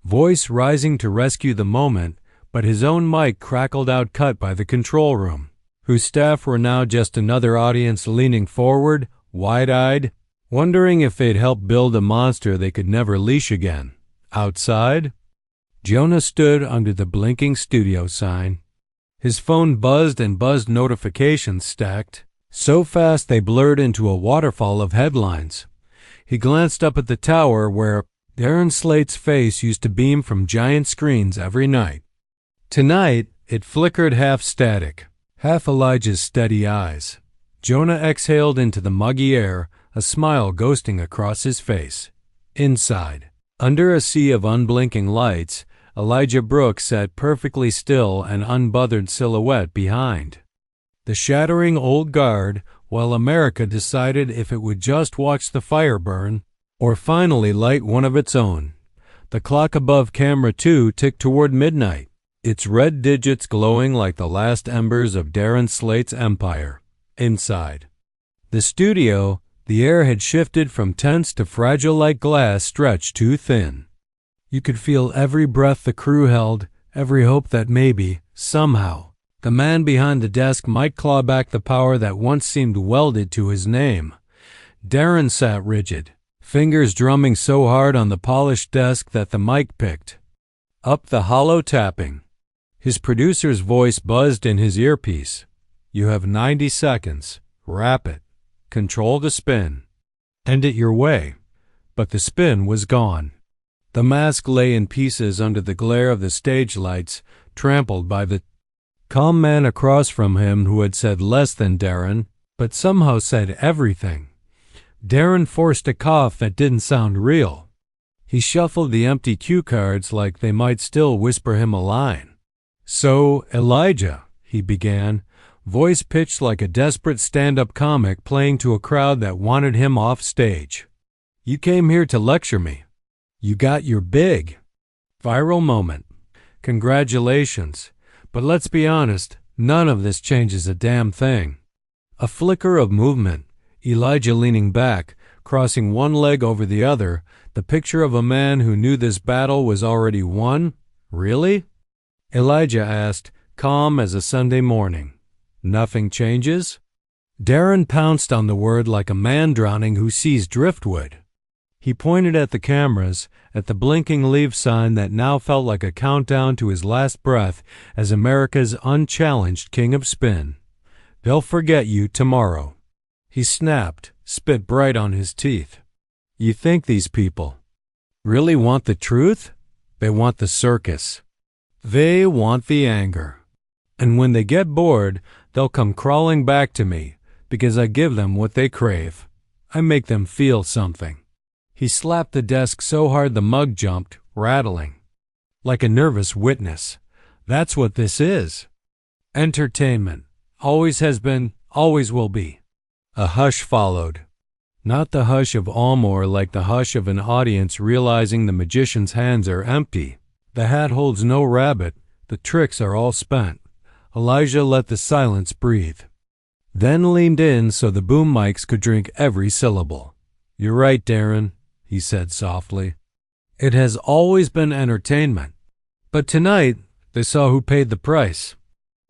A: voice rising to rescue the moment, but his own mic crackled out, cut by the control room, whose staff were now just another audience leaning forward, wide-eyed, wondering if they'd help build a monster they could never leash again. Outside, Jonah stood under the blinking studio sign. His phone buzzed and buzzed, notifications stacked, so fast they blurred into a waterfall of headlines. He glanced up at the tower where Darren Slate's face used to beam from giant screens every night. Tonight, it flickered half static, half Elijah's steady eyes. Jonah exhaled into the muggy air, a smile ghosting across his face. Inside, under a sea of unblinking lights, Elijah Brooks sat perfectly still, an unbothered silhouette behind the shattering old guard, while America decided if it would just watch the fire burn or finally light one of its own. The clock above camera 2 ticked toward midnight, its red digits glowing like the last embers of Darren Slate's empire. Inside the studio, the air had shifted from tense to fragile, like glass stretched too thin. You could feel every breath the crew held, every hope that maybe, somehow, the man behind the desk might claw back the power that once seemed welded to his name. Darren sat rigid, fingers drumming so hard on the polished desk that the mic picked up the hollow tapping. His producer's voice buzzed in his earpiece. You have 90 seconds. Wrap it. Control the spin. End it your way. But the spin was gone. The mask lay in pieces under the glare of the stage lights, trampled by the calm man across from him who had said less than Darren, but somehow said everything. Darren forced a cough that didn't sound real. He shuffled the empty cue cards like they might still whisper him a line. So, Elijah, he began, voice pitched like a desperate stand-up comic playing to a crowd that wanted him off stage. You came here to lecture me. You got your big, viral moment. Congratulations. But let's be honest, none of this changes a damn thing. A flicker of movement, Elijah leaning back, crossing one leg over the other, the picture of a man who knew this battle was already won? Really? Elijah asked, calm as a Sunday morning. Nothing changes? Darren pounced on the word like a man drowning who sees driftwood. He pointed at the cameras, at the blinking leave sign that now felt like a countdown to his last breath as America's unchallenged king of spin. They'll forget you tomorrow. He snapped, spit bright on his teeth. You think these people really want the truth? They want the circus. They want the anger. And when they get bored, they'll come crawling back to me because I give them what they crave. I make them feel something. He slapped the desk so hard the mug jumped, rattling. Like a nervous witness. That's what this is. Entertainment. Always has been, always will be. A hush followed. Not the hush of awe, more like the hush of an audience realizing the magician's hands are empty. The hat holds no rabbit. The tricks are all spent. Elijah let the silence breathe. Then leaned in so the boom mics could drink every syllable. "You're right, Darren," he said softly. "It has always been entertainment. But tonight, they saw who paid the price."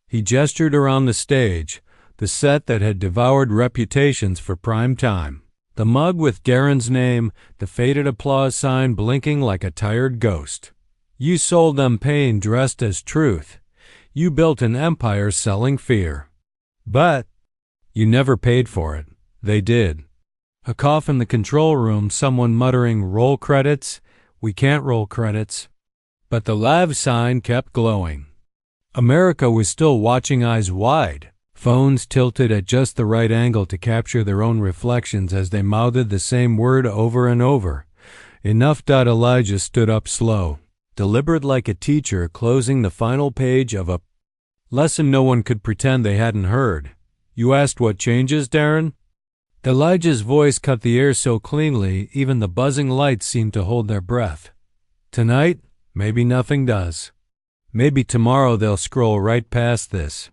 A: He gestured around the stage, the set that had devoured reputations for prime time. The mug with Darren's name, the faded applause sign blinking like a tired ghost. You sold them pain dressed as truth. You built an empire selling fear. But you never paid for it. They did. A cough in the control room, someone muttering, "Roll credits." "We can't roll credits." But the live sign kept glowing. America was still watching, eyes wide, phones tilted at just the right angle to capture their own reflections as they mouthed the same word over and over. Enough. Elijah stood up slow, deliberate like a teacher closing the final page of a lesson no one could pretend they hadn't heard. "You asked what changes, Darren?" Elijah's voice cut the air so cleanly even the buzzing lights seemed to hold their breath. "Tonight, maybe nothing does. Maybe tomorrow they'll scroll right past this.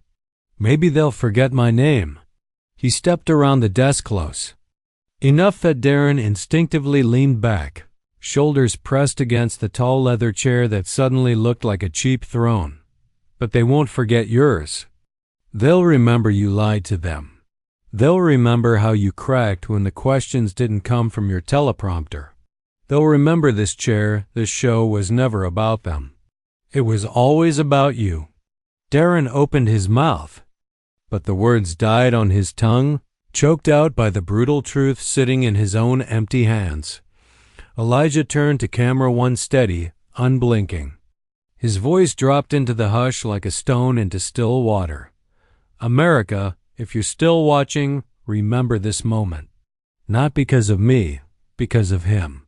A: Maybe they'll forget my name." He stepped around the desk close. Enough that Darren instinctively leaned back, shoulders pressed against the tall leather chair that suddenly looked like a cheap throne. "But they won't forget yours. They'll remember you lied to them. They'll remember how you cracked when the questions didn't come from your teleprompter. They'll remember this chair, this show was never about them. It was always about you." Darren opened his mouth, but the words died on his tongue, choked out by the brutal truth sitting in his own empty hands. Elijah turned to camera one, steady, unblinking. His voice dropped into the hush like a stone into still water. "America, if you're still watching, remember this moment. Not because of me, because of him.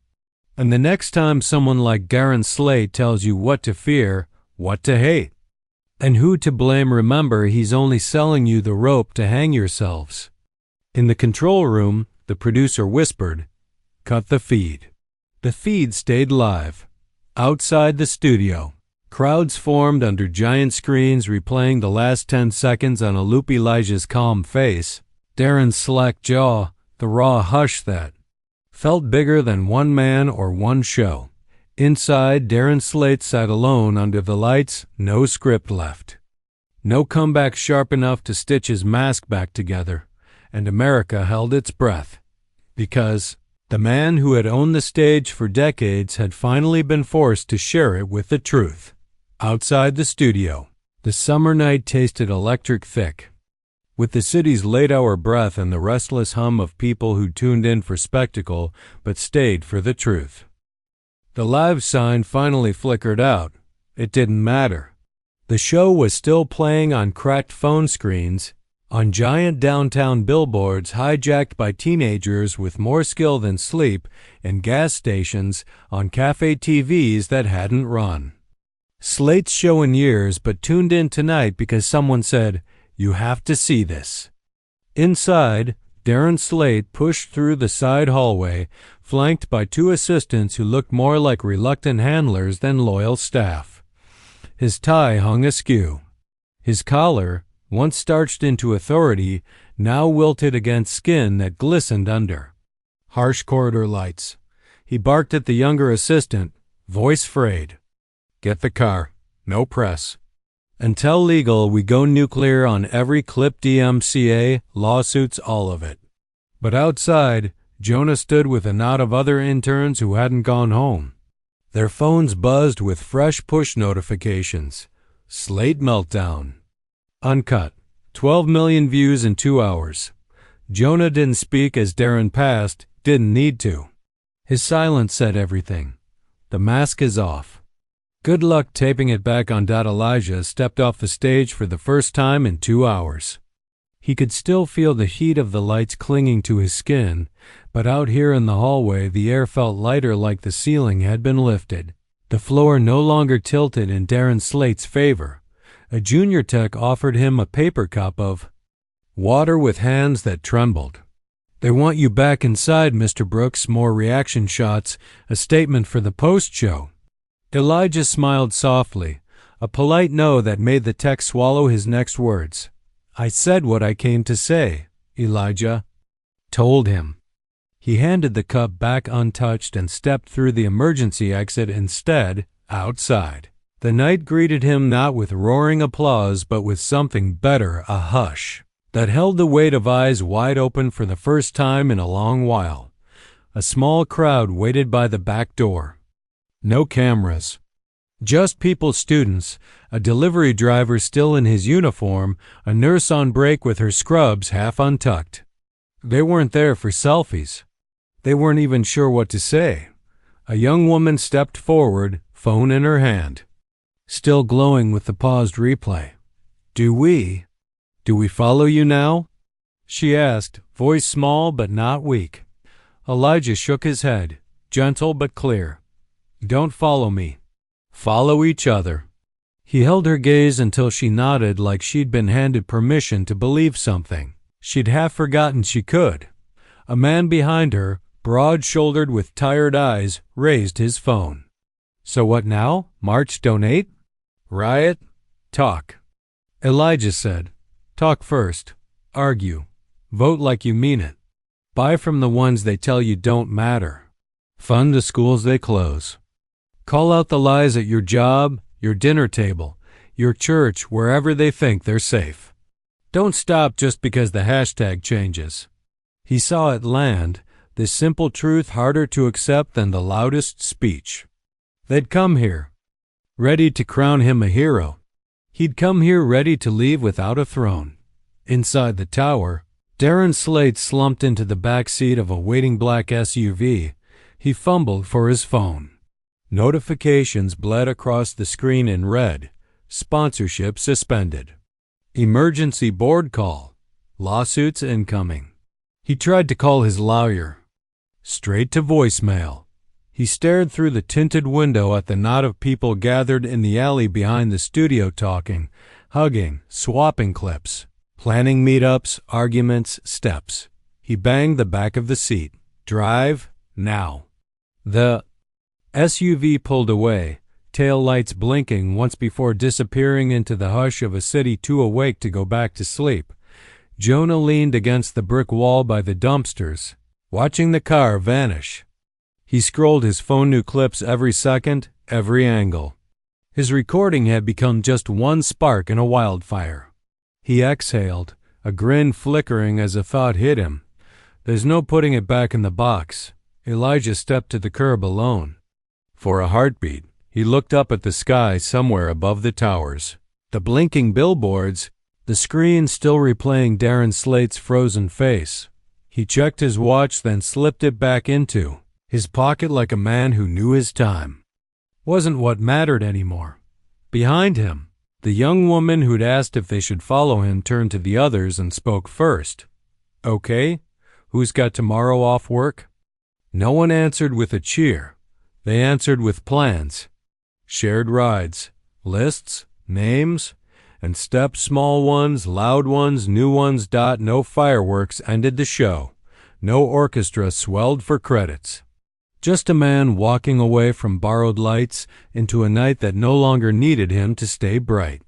A: And the next time someone like Darren Slate tells you what to fear, what to hate, and who to blame, remember he's only selling you the rope to hang yourselves." In the control room, the producer whispered, "Cut the feed." The feed stayed live. Outside the studio, crowds formed under giant screens replaying the last 10 seconds on a loop. Elijah's calm face, Darren's slack jaw, the raw hush that felt bigger than one man or one show. Inside, Darren Slate sat alone under the lights, no script left. No comeback sharp enough to stitch his mask back together, and America held its breath. Because the man who had owned the stage for decades had finally been forced to share it with the truth. Outside the studio, the summer night tasted electric thick, with the city's late-hour breath and the restless hum of people who tuned in for spectacle but stayed for the truth. The live sign finally flickered out. It didn't matter. The show was still playing on cracked phone screens, on giant downtown billboards hijacked by teenagers with more skill than sleep, and gas stations, on cafe TVs that hadn't run. Slate's show in years, but tuned in tonight because someone said, "You have to see this." Inside, Darren Slate pushed through the side hallway, flanked by 2 assistants who looked more like reluctant handlers than loyal staff. His tie hung askew. His collar, once starched into authority, now wilted against skin that glistened under. Harsh corridor lights. He barked at the younger assistant, voice frayed. "Get the car. No press. Until legal, we go nuclear on every clip. DMCA, lawsuits, all of it." But outside, Jonah stood with a knot of other interns who hadn't gone home. Their phones buzzed with fresh push notifications. Slate meltdown. Uncut. 12 million views in 2 hours. Jonah didn't speak as Darren passed, didn't need to. His silence said everything. The mask is off. Good luck taping it back on. Elijah stepped off the stage for the first time in 2 hours. He could still feel the heat of the lights clinging to his skin, but out here in the hallway the air felt lighter, like the ceiling had been lifted. The floor no longer tilted in Darren Slate's favor. A junior tech offered him a paper cup of water with hands that trembled. "They want you back inside, Mr. Brooks." More reaction shots, a statement for the post-show. Elijah smiled softly, a polite no that made the tech swallow his next words. "I said what I came to say," Elijah told him. He handed the cup back untouched and stepped through the emergency exit instead, outside. The night greeted him not with roaring applause but with something better, a hush that held the weight of eyes wide open for the first time in a long while. A small crowd waited by the back door. No cameras. Just people, students, a delivery driver still in his uniform, a nurse on break with her scrubs half untucked. They weren't there for selfies. They weren't even sure what to say. A young woman stepped forward, phone in her hand, still glowing with the paused replay. Do we follow you now?" she asked, voice small but not weak. Elijah shook his head, gentle but clear. "Don't follow me. Follow each other." He held her gaze until she nodded, like she'd been handed permission to believe something she'd half forgotten she could. A man behind her, broad-shouldered with tired eyes, raised his phone. "So what now? March, donate? Riot? Talk?" Elijah said. "Talk first. Argue. Vote like you mean it. Buy from the ones they tell you don't matter. Fund the schools they close. Call out the lies at your job, your dinner table, your church, wherever they think they're safe. Don't stop just because the hashtag changes." He saw it land, this simple truth harder to accept than the loudest speech. They'd come here, ready to crown him a hero. He'd come here ready to leave without a throne. Inside the tower, Darren Slate slumped into the back seat of a waiting black SUV. He fumbled for his phone. Notifications bled across the screen in red. Sponsorship suspended. Emergency board call. Lawsuits incoming. He tried to call his lawyer. Straight to voicemail. He stared through the tinted window at the knot of people gathered in the alley behind the studio, talking, hugging, swapping clips, planning meetups, arguments, steps. He banged the back of the seat. Drive now. The SUV pulled away, tail lights blinking once before disappearing into the hush of a city too awake to go back to sleep. Jonah leaned against the brick wall by the dumpsters, watching the car vanish. He scrolled his phone, new clips every second, every angle. His recording had become just one spark in a wildfire. He exhaled, a grin flickering as a thought hit him. There's no putting it back in the box. Elijah stepped to the curb alone. For a heartbeat, he looked up at the sky somewhere above the towers. The blinking billboards, the screen still replaying Darren Slate's frozen face. He checked his watch, then slipped it back into his pocket like a man who knew his time wasn't what mattered anymore. Behind him, the young woman who'd asked if they should follow him turned to the others and spoke first. "Okay, who's got tomorrow off work?" No one answered with a cheer. They answered with plans. Shared rides, lists, names, and steps, small ones, loud ones, new ones. No fireworks ended the show. No orchestra swelled for credits. Just a man walking away from borrowed lights into a night that no longer needed him to stay bright.